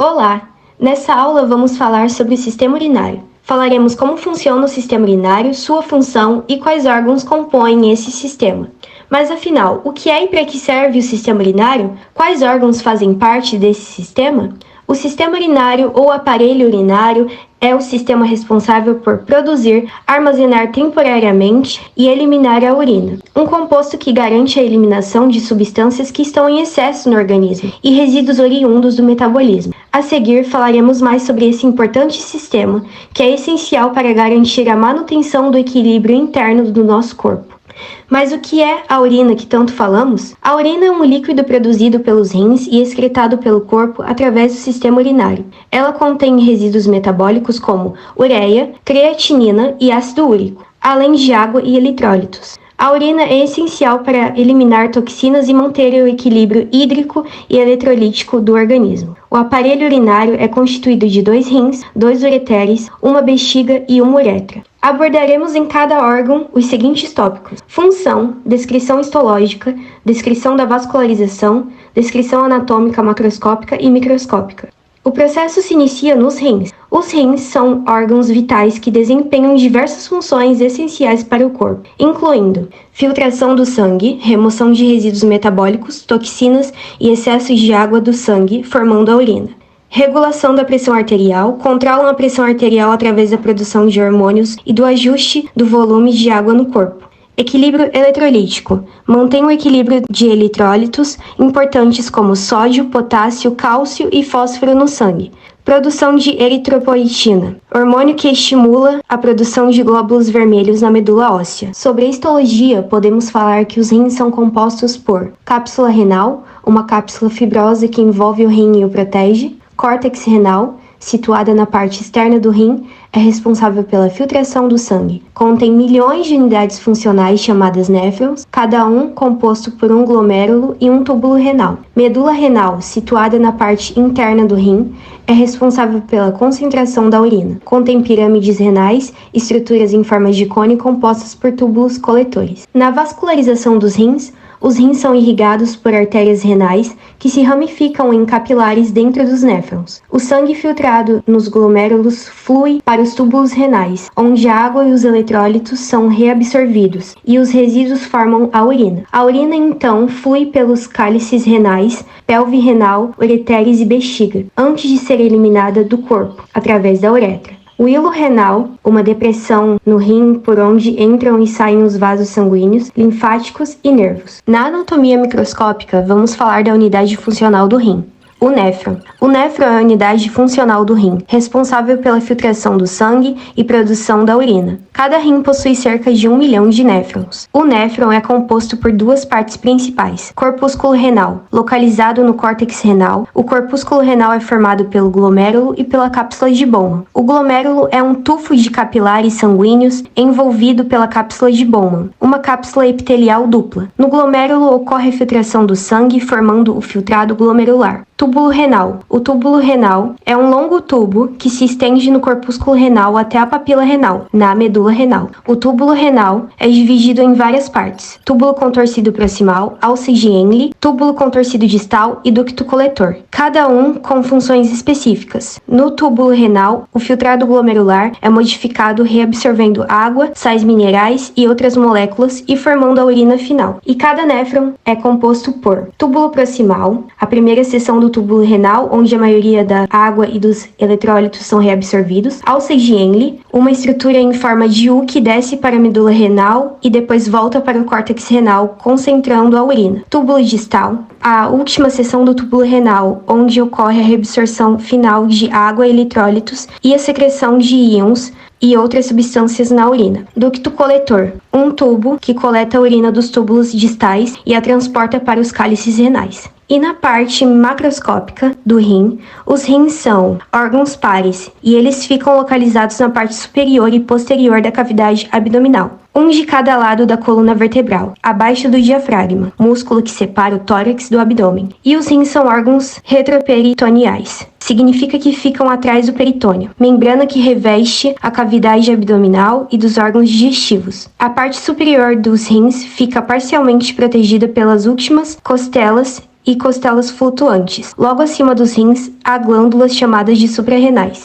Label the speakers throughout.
Speaker 1: Olá! Nessa aula vamos falar sobre o sistema urinário. Falaremos como funciona o sistema urinário, sua função e quais órgãos compõem esse sistema. Mas afinal, o que é e para que serve o sistema urinário? Quais órgãos fazem parte desse sistema? O sistema urinário ou aparelho urinário é o sistema responsável por produzir, armazenar temporariamente e eliminar a urina, um composto que garante a eliminação de substâncias que estão em excesso no organismo e resíduos oriundos do metabolismo. A seguir, falaremos mais sobre esse importante sistema, que é essencial para garantir a manutenção do equilíbrio interno do nosso corpo. Mas o que é a urina que tanto falamos? A urina é um líquido produzido pelos rins e excretado pelo corpo através do sistema urinário. Ela contém resíduos metabólicos como ureia, creatinina e ácido úrico, além de água e eletrólitos. A urina é essencial para eliminar toxinas e manter o equilíbrio hídrico e eletrolítico do organismo. O aparelho urinário é constituído de 2 rins, 2 ureteres, uma bexiga e uma uretra. Abordaremos em cada órgão os seguintes tópicos: função, descrição histológica, descrição da vascularização, descrição anatômica macroscópica e microscópica. O processo se inicia nos rins. Os rins são órgãos vitais que desempenham diversas funções essenciais para o corpo, incluindo filtração do sangue, remoção de resíduos metabólicos, toxinas e excessos de água do sangue, formando a urina. Regulação da pressão arterial, controlam a pressão arterial através da produção de hormônios e do ajuste do volume de água no corpo. Equilíbrio eletrolítico, mantém o equilíbrio de eletrólitos importantes como sódio, potássio, cálcio e fósforo no sangue. Produção de eritropoetina, hormônio que estimula a produção de glóbulos vermelhos na medula óssea. Sobre a histologia, podemos falar que os rins são compostos por cápsula renal, uma cápsula fibrosa que envolve o rim e o protege, córtex renal, situada na parte externa do rim, é responsável pela filtração do sangue. Contém milhões de unidades funcionais chamadas néfrons, cada um composto por um glomérulo e um túbulo renal. Medula renal, situada na parte interna do rim, é responsável pela concentração da urina. Contém pirâmides renais, estruturas em forma de cone compostas por túbulos coletores. Na vascularização dos rins, os rins são irrigados por artérias renais que se ramificam em capilares dentro dos néfrons. O sangue filtrado nos glomérulos flui para os túbulos renais, onde a água e os eletrólitos são reabsorvidos e os resíduos formam a urina. A urina então flui pelos cálices renais, pelve renal, ureteres e bexiga, antes de ser eliminada do corpo, através da uretra. O hilo renal, uma depressão no rim por onde entram e saem os vasos sanguíneos, linfáticos e nervos. Na anatomia microscópica, vamos falar da unidade funcional do rim. O néfron. O néfron é a unidade funcional do rim, responsável pela filtração do sangue e produção da urina. Cada rim possui cerca de 1 milhão de néfrons. O néfron é composto por 2 partes principais. Corpúsculo renal, localizado no córtex renal. O corpúsculo renal é formado pelo glomérulo e pela cápsula de Bowman. O glomérulo é um tufo de capilares sanguíneos envolvido pela cápsula de Bowman, uma cápsula epitelial dupla. No glomérulo ocorre a filtração do sangue, formando o filtrado glomerular. Túbulo renal. O túbulo renal é um longo tubo que se estende no corpúsculo renal até a papila renal, na medula renal. O túbulo renal é dividido em várias partes: túbulo contorcido proximal, alça de Henle, túbulo contorcido distal e ducto coletor, cada um com funções específicas. No túbulo renal, o filtrado glomerular é modificado reabsorvendo água, sais minerais e outras moléculas e formando a urina final. E cada néfron é composto por túbulo proximal, a primeira seção do túbulo renal, onde a maioria da água e dos eletrólitos são reabsorvidos, alça de Henle, uma estrutura em forma de U que desce para a medula renal e depois volta para o córtex renal, concentrando a urina. Túbulo distal, a última seção do túbulo renal, onde ocorre a reabsorção final de água e eletrólitos e a secreção de íons e outras substâncias na urina. Ducto coletor, um tubo que coleta a urina dos túbulos distais e a transporta para os cálices renais. E na parte macroscópica do rim, os rins são órgãos pares e eles ficam localizados na parte superior e posterior da cavidade abdominal, um de cada lado da coluna vertebral, abaixo do diafragma, músculo que separa o tórax do abdômen. E os rins são órgãos retroperitoneais. Significa que ficam atrás do peritônio, membrana que reveste a cavidade abdominal e dos órgãos digestivos. A parte superior dos rins fica parcialmente protegida pelas últimas costelas e costelas flutuantes. Logo acima dos rins, há glândulas chamadas de suprarrenais.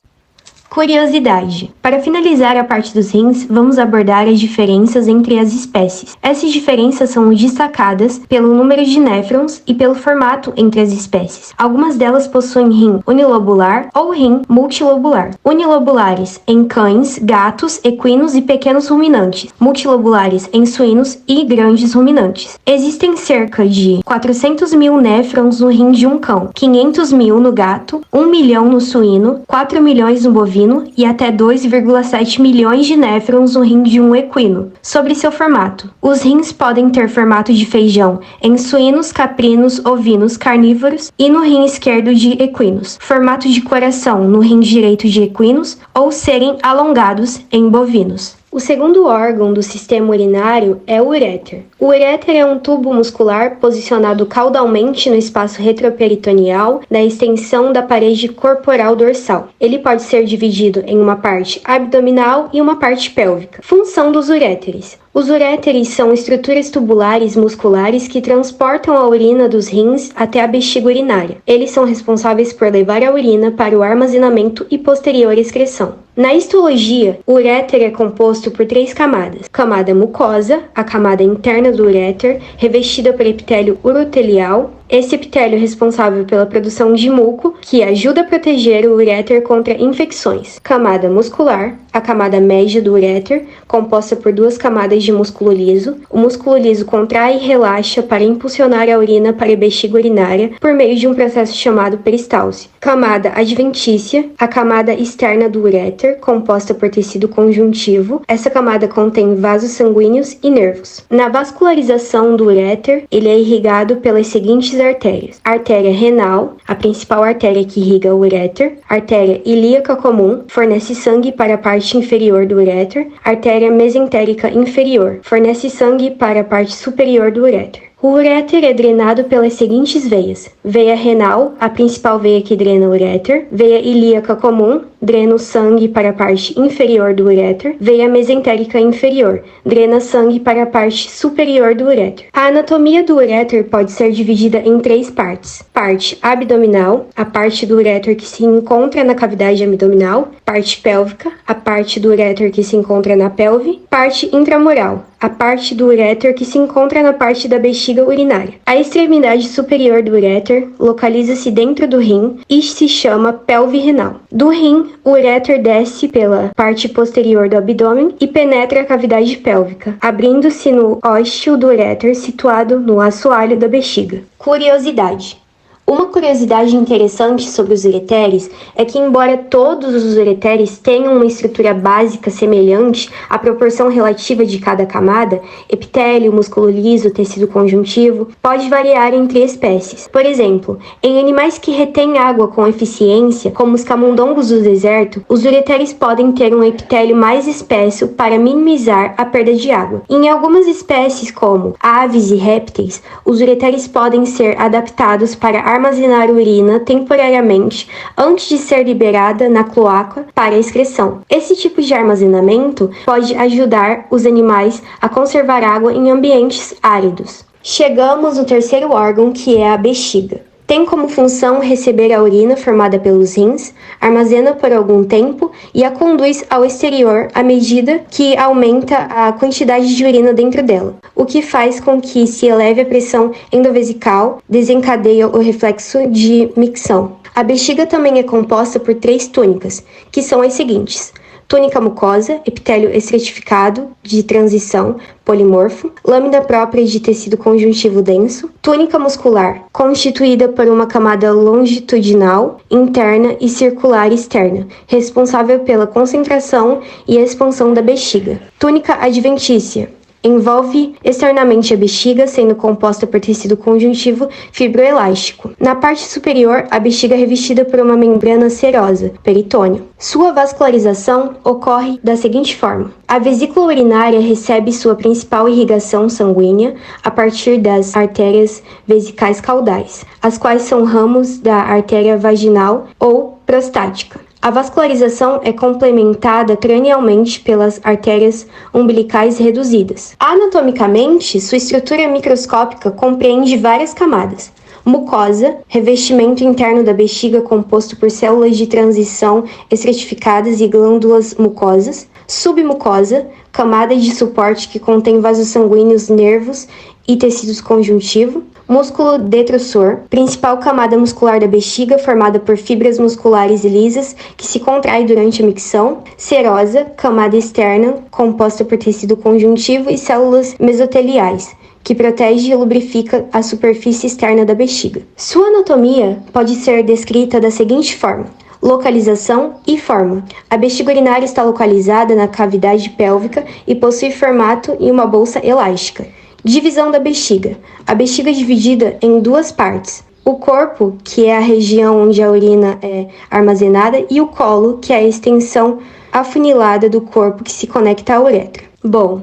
Speaker 1: Curiosidade. Para finalizar a parte dos rins, vamos abordar as diferenças entre as espécies. Essas diferenças são destacadas pelo número de néfrons e pelo formato entre as espécies. Algumas delas possuem rim unilobular ou rim multilobular. Unilobulares em cães, gatos, equinos e pequenos ruminantes. Multilobulares em suínos e grandes ruminantes. Existem cerca de 400 mil néfrons no rim de um cão, 500 mil no gato, 1 milhão no suíno, 4 milhões no bovino e até 2,7 milhões de néfrons no rim de um equino. Sobre seu formato. Os rins podem ter formato de feijão em suínos, caprinos, ovinos, carnívoros e no rim esquerdo de equinos. Formato de coração no rim direito de equinos ou serem alongados em bovinos. O segundo órgão do sistema urinário é o uréter. O uréter é um tubo muscular posicionado caudalmente no espaço retroperitoneal, na extensão da parede corporal dorsal. Ele pode ser dividido em uma parte abdominal e uma parte pélvica. Função dos uréteres. Os uréteres são estruturas tubulares musculares que transportam a urina dos rins até a bexiga urinária. Eles são responsáveis por levar a urina para o armazenamento e posterior excreção. Na histologia, o uréter é composto por 3 camadas. Camada mucosa, a camada interna do uréter, revestida por epitélio urotelial. Esse epitélio é responsável pela produção de muco, que ajuda a proteger o uréter contra infecções. Camada muscular, a camada média do uréter, composta por 2 camadas de músculo liso. O músculo liso contrai e relaxa para impulsionar a urina para a bexiga urinária por meio de um processo chamado peristalse. Camada adventícia, a camada externa do uréter, composta por tecido conjuntivo. Essa camada contém vasos sanguíneos e nervos. Na vascularização do uréter, ele é irrigado pelas seguintes artérias. Artéria renal, a principal artéria que irriga o uréter. Artéria ilíaca comum, fornece sangue para a parte inferior do uréter. Artéria mesentérica inferior, fornece sangue para a parte superior do uréter. O uréter é drenado pelas seguintes veias. Veia renal, a principal veia que drena o uréter. Veia ilíaca comum, drena o sangue para a parte inferior do uréter. Veia mesentérica inferior, drena sangue para a parte superior do uréter. A anatomia do uréter pode ser dividida em 3 partes. Parte abdominal, a parte do uréter que se encontra na cavidade abdominal. Parte pélvica, a parte do uréter que se encontra na pelve. Parte intramural, a parte do uréter que se encontra na parte da bexiga urinária. A extremidade superior do uréter localiza-se dentro do rim e se chama pelve renal. Do rim, o uréter desce pela parte posterior do abdômen e penetra a cavidade pélvica, abrindo-se no ósteo do uréter situado no assoalho da bexiga. Curiosidade. Uma curiosidade interessante sobre os ureteres é que, embora todos os ureteres tenham uma estrutura básica semelhante à proporção relativa de cada camada, epitélio, músculo liso, tecido conjuntivo, pode variar entre espécies. Por exemplo, em animais que retêm água com eficiência, como os camundongos do deserto, os ureteres podem ter um epitélio mais espesso para minimizar a perda de água. Em algumas espécies, como aves e répteis, os ureteres podem ser adaptados para armazenar urina temporariamente antes de ser liberada na cloaca para a excreção. Esse tipo de armazenamento pode ajudar os animais a conservar água em ambientes áridos. Chegamos no terceiro órgão, que é a bexiga. Tem como função receber a urina formada pelos rins, armazena por algum tempo e a conduz ao exterior à medida que aumenta a quantidade de urina dentro dela, o que faz com que se eleve a pressão endovesical, desencadeia o reflexo de micção. A bexiga também é composta por 3 túnicas, que são as seguintes: túnica mucosa, epitélio estratificado de transição, polimorfo, lâmina própria de tecido conjuntivo denso, túnica muscular, constituída por uma camada longitudinal, interna e circular externa, responsável pela concentração e expansão da bexiga. Túnica adventícia, envolve externamente a bexiga, sendo composta por tecido conjuntivo fibroelástico. Na parte superior, a bexiga é revestida por uma membrana serosa, peritônio. Sua vascularização ocorre da seguinte forma: a vesícula urinária recebe sua principal irrigação sanguínea a partir das artérias vesicais caudais, as quais são ramos da artéria vaginal ou prostática. A vascularização é complementada cranialmente pelas artérias umbilicais reduzidas. Anatomicamente, sua estrutura microscópica compreende várias camadas. Mucosa, revestimento interno da bexiga composto por células de transição estratificadas e glândulas mucosas. Submucosa, camada de suporte que contém vasos sanguíneos, nervos e tecidos conjuntivo. Músculo detrusor, principal camada muscular da bexiga formada por fibras musculares e lisas que se contrai durante a micção. Serosa, camada externa composta por tecido conjuntivo e células mesoteliais, que protege e lubrifica a superfície externa da bexiga. Sua anatomia pode ser descrita da seguinte forma: localização e forma. A bexiga urinária está localizada na cavidade pélvica e possui formato e uma bolsa elástica. Divisão da bexiga. A bexiga é dividida em duas partes: o corpo, que é a região onde a urina é armazenada, e o colo, que é a extensão afunilada do corpo que se conecta à uretra. Bom,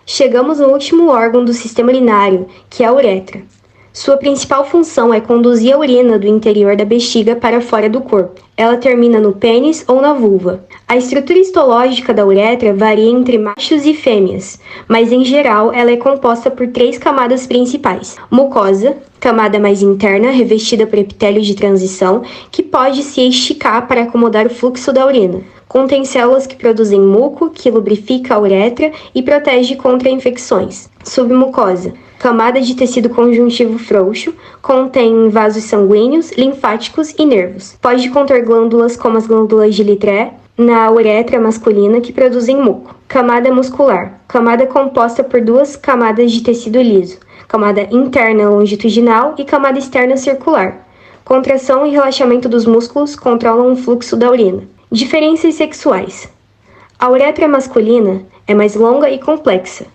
Speaker 1: chegamos no último órgão do sistema urinário, que é a uretra. Sua principal função é conduzir a urina do interior da bexiga para fora do corpo. Ela termina no pênis ou na vulva. A estrutura histológica da uretra varia entre machos e fêmeas, mas em geral ela é composta por 3 camadas principais: mucosa, camada mais interna, revestida por epitélio de transição, que pode se esticar para acomodar o fluxo da urina. Contém células que produzem muco, que lubrifica a uretra e protege contra infecções. Submucosa, camada de tecido conjuntivo frouxo, contém vasos sanguíneos, linfáticos e nervos. Pode conter glândulas como as glândulas de Littré na uretra masculina que produzem muco. Camada muscular, camada composta por 2 camadas de tecido liso, camada interna longitudinal e camada externa circular. Contração e relaxamento dos músculos controlam o fluxo da urina. Diferenças sexuais. A uretra masculina é mais longa e complexa.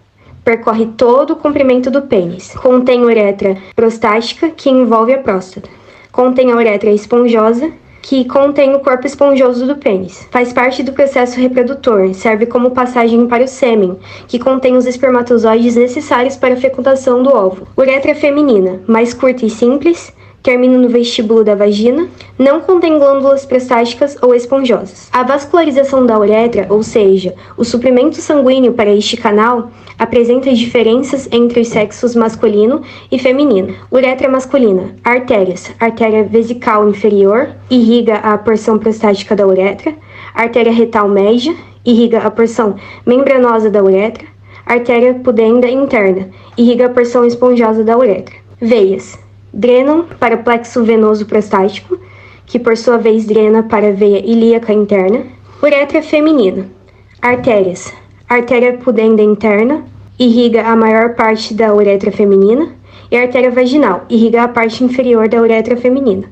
Speaker 1: Percorre todo o comprimento do pênis. Contém uretra prostática, que envolve a próstata. Contém a uretra esponjosa, que contém o corpo esponjoso do pênis. Faz parte do processo reprodutor, serve como passagem para o sêmen, que contém os espermatozoides necessários para a fecundação do óvulo. Uretra feminina, mais curta e simples, termina no vestíbulo da vagina, não contém glândulas prostáticas ou esponjosas. A vascularização da uretra, ou seja, o suprimento sanguíneo para este canal, apresenta diferenças entre os sexos masculino e feminino. Uretra masculina. Artérias. Artéria vesical inferior, irriga a porção prostática da uretra. Artéria retal média, irriga a porção membranosa da uretra. Artéria pudenda interna, irriga a porção esponjosa da uretra. Veias. Drenam para o plexo venoso prostático, que por sua vez drena para a veia ilíaca interna. Uretra feminina. Artérias. Artéria pudenda interna, irriga a maior parte da uretra feminina. E artéria vaginal, irriga a parte inferior da uretra feminina.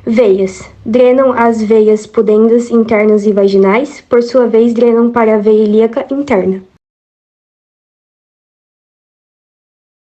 Speaker 1: Veias. Drenam as veias pudendas internas e vaginais, por sua vez drenam para a veia ilíaca interna.